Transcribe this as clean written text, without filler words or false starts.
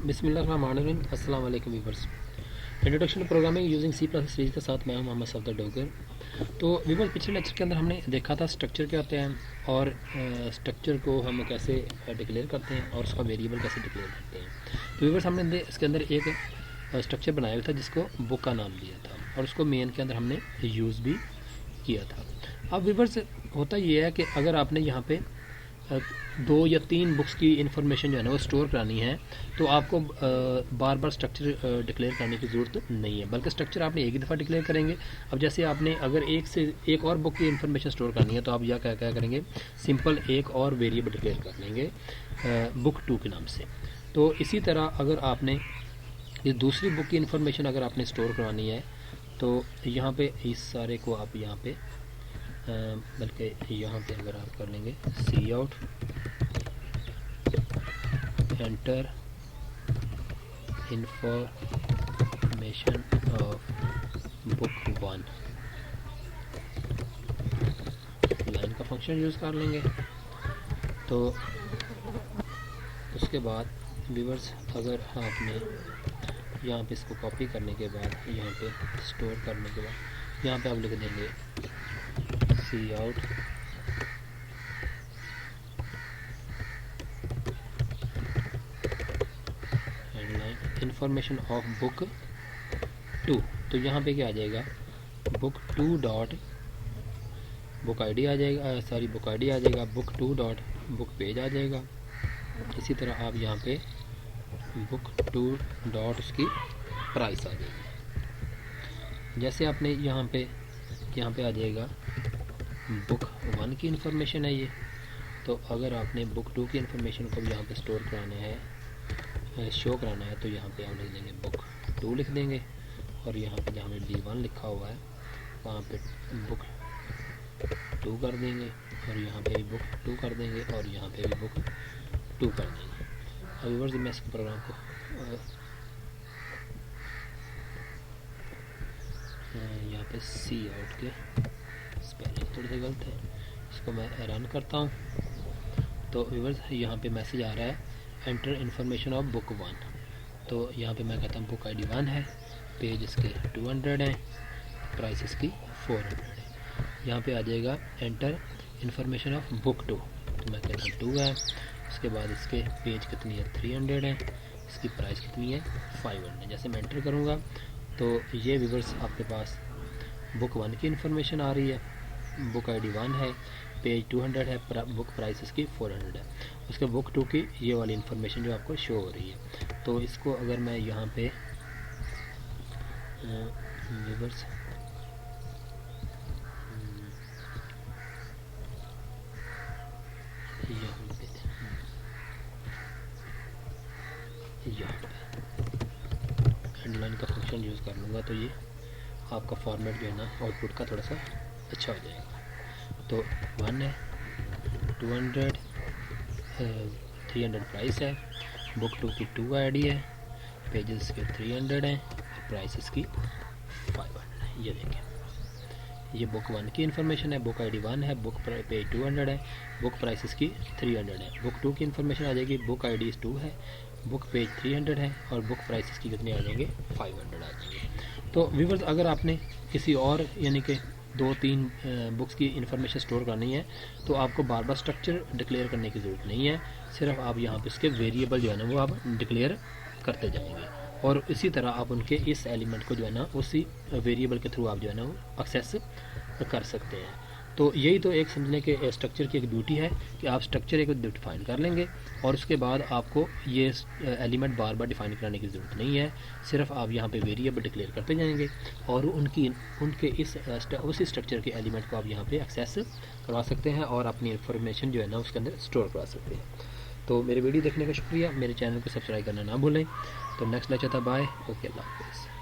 बिस्मिल्लाहिर्रहमानिर्रहीम। अस्सलाम वालेकुम viewers. Introduction programming using C plus series के साथ मैं हूं मोहम्मद सफदर डोगर। तो व्यूअर्स, पिछले लेक्चर के अंदर हमने देखा था स्ट्रक्चर क्या होते हैं और स्ट्रक्चर को हम कैसे डिक्लेयर करते हैं और उसका वेरिएबल कैसे डिक्लेयर करते हैं। तो व्यूअर्स, हमने इसके अंदर एक स्ट्रक्चर बनाया हुआ था जिसको बुक का नाम दिया था और उसको मेन के अंदर हमने यूज़ भी किया था। अब व्यूअर्स, होता ये है कि अगर आपने यहाँ पे 2 या 3 बुक्स की इन्फॉर्मेशन जो है ना वो स्टोर करानी है तो आपको बार बार स्ट्रक्चर डिक्लेयर करने की ज़रूरत नहीं है, बल्कि स्ट्रक्चर आपने एक ही दफ़ा डिक्लेयर करेंगे। अब जैसे आपने अगर एक और बुक की इन्फॉर्मेशन स्टोर करनी है तो आप यह क्या करेंगे, सिंपल एक और वेरिएबल डिक्लेयर कर लेंगे बुक 2 के नाम से। तो इसी तरह अगर आपने ये दूसरी बुक की इन्फॉर्मेशन अगर आपने स्टोर करवानी है तो यहाँ पे इस सारे को आप यहाँ पे बल्कि यहाँ पे अगर आप कर लेंगे cout enter information of book 1 line का फंक्शन यूज़ कर लेंगे। तो उसके बाद व्यूअर्स, अगर आपने यहाँ पे इसको कॉपी करने के बाद यहाँ पे स्टोर करने के बाद यहाँ पे आप लिख देंगे cout headline information of book 2। तो यहाँ पे क्या आ जाएगा, बुक 2 डॉट बुक आईडी आ जाएगा, सॉरी बुक आईडी आ जाएगा, बुक 2 डॉट बुक पेज आ जाएगा। इसी तरह आप यहाँ पे बुक 2 डॉट उसकी प्राइस आ जाएगी। जैसे आपने यहाँ पे आ जाएगा बुक 1 की इन्फॉर्मेशन है ये। तो अगर आपने बुक 2 की इन्फॉर्मेशन को यहाँ पे स्टोर कराना है, शो कराना है, तो यहाँ पे आप लिख देंगे बुक 2 लिख देंगे और यहाँ पे जहाँ पे D1 लिखा हुआ है वहाँ पे बुक 2 कर देंगे और यहाँ पे भी बुक 2 कर देंगे और यहाँ पे भी बुक 2 कर देंगे। अब व्यूअर्स, मैं इसके प्रोग्राम को यहाँ पे सी आउट के स्पेलिंग थोड़ी सी गलत है, इसको मैं रन करता हूँ। तो व्यूअर्स, यहाँ पे मैसेज आ रहा है एंटर इन्फॉर्मेशन ऑफ बुक 1। तो यहाँ पे मैं कहता हूँ बुक आईडी 1 है, पेज इसके 200 है, प्राइस इसकी 400 है। यहाँ पे आ जाएगा एंटर इन्फॉर्मेशन ऑफ बुक 2। तो मैं कहता हूँ 2 है, उसके बाद इसके पेज कितनी है 300 है, इसकी प्राइस कितनी है 500। जैसे मैं एंटर करूँगा तो ये व्यूअर्स आपके पास बुक 1 की इन्फॉर्मेशन आ रही है, बुक आईडी 1 है, पेज 200 है, बुक प्राइस इसकी 400 है। उसके बुक 2 की ये वाली इन्फॉर्मेशन जो आपको शो हो रही है। तो इसको अगर मैं यहाँ पे व्यूअर्स हेडलाइन का फंक्शन यूज़ कर लूँगा तो ये आपका फॉर्मेट जो है ना आउटपुट का थोड़ा सा अच्छा हो जाएगा। तो 1 है, 200 300 प्राइस है, बुक 2 की 2 आईडी है, पेजेस के 300 हैं, प्राइसेस की 500 है। ये देखें, ये बुक 1 की इन्फॉर्मेशन है, बुक आईडी 1 है, बुक पेज 200 है, बुक प्राइसेस की 300 है। बुक 2 की इन्फॉर्मेशन आ जाएगी, बुक आईडी 2 है, बुक पेज 300 है और बुक प्राइसेस की कितने आ जाएंगे 500 आ जाएंगे। तो व्यूअर्स, अगर आपने किसी और यानी कि 2-3 बुक्स की इन्फॉर्मेशन स्टोर करनी है तो आपको बार बार स्ट्रक्चर डिक्लेयर करने की ज़रूरत नहीं है, सिर्फ आप यहाँ पे इसके वेरिएबल जो है ना वो आप डिक्लेयर करते जाएंगे और इसी तरह आप उनके इस एलिमेंट को जो है ना उसी वेरिएबल के थ्रू आप जो है ना वो एक्सेस कर सकते हैं। तो यही तो एक समझने के स्ट्रक्चर की एक ब्यूटी है कि आप स्ट्रक्चर एक डिफाइन कर लेंगे और उसके बाद आपको ये एलिमेंट बार बार डिफाइन कराने की ज़रूरत नहीं है, सिर्फ आप यहाँ पे वेरिएबल डिक्लेयर करते जाएंगे और उनके उसी स्ट्रक्चर के एलिमेंट को आप यहाँ पे एक्सेस करवा सकते हैं और अपनी इन्फॉर्मेशन जो है ना उसके अंदर स्टोर करवा सकते हैं। तो मेरे वीडियो देखने का शुक्रिया, मेरे चैनल को सब्सक्राइब करना ना भूलें। तो नेक्स्ट लेक्चर था, बाय, ओके, अल्लाह हाफ़िज़।